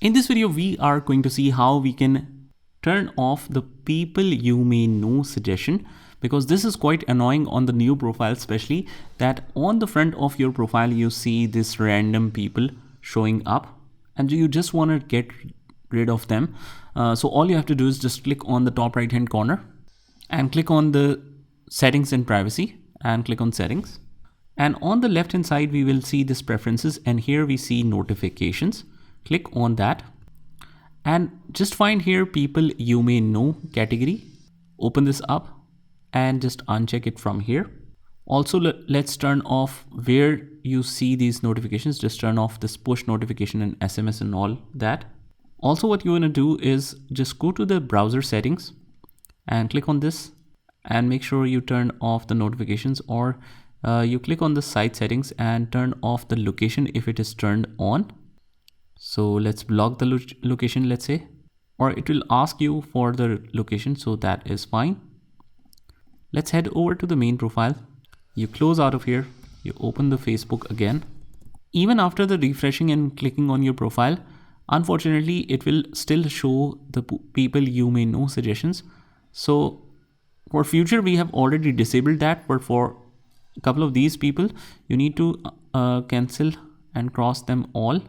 In this video, we are going to see how we can turn off the people you may know suggestion, because this is quite annoying on the new profile, especially that on the front of your profile you see this random people showing up and you just want to get rid of them. So all you have to do is just click on the top right hand corner and click on the settings and privacy and click on settings. And on the left hand side, we will see this preferences, and here we see notifications. Click on that and just find here people you may know category. Open this up and just uncheck it from here. Also, let's turn off where you see these notifications. Just turn off this push notification and SMS and all that. Also, what you want to do is just go to the browser settings and click on this and make sure you turn off the notifications, or you click on the site settings and turn off the location if it is turned on. So let's block the location, let's say, or it will ask you for the location, so that is fine. Let's head over to the main profile. You close out of here, you open the Facebook again. Even after the refreshing and clicking on your profile, unfortunately it will still show the people you may know suggestions. So for future, we have already disabled that, but for a couple of these people you need to cancel and cross them all,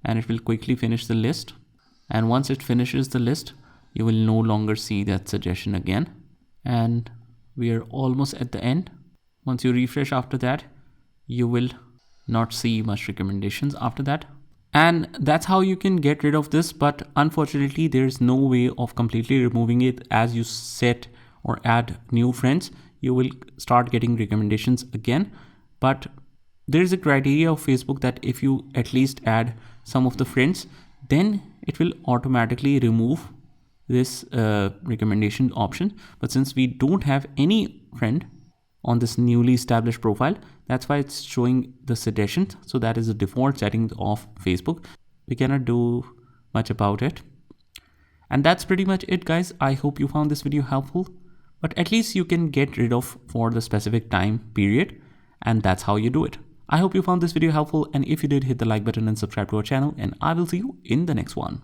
and it will quickly finish the list. And once it finishes the list, you will no longer see that suggestion again. And we are almost at the end. Once you refresh after that, you will not see much recommendations after that. And that's how you can get rid of this, but unfortunately there's no way of completely removing it. As you set or add new friends, you will start getting recommendations again. But there is a criteria of Facebook that if you at least add some of the friends, then it will automatically remove this recommendation option. But since we don't have any friend on this newly established profile, that's why it's showing the suggestions. So that is the default settings of Facebook. We cannot do much about it. And that's pretty much it, guys. I hope you found this video helpful, but at least you can get rid of for the specific time period, and that's how you do it. I hope you found this video helpful, and if you did, hit the like button and subscribe to our channel, and I will see you in the next one.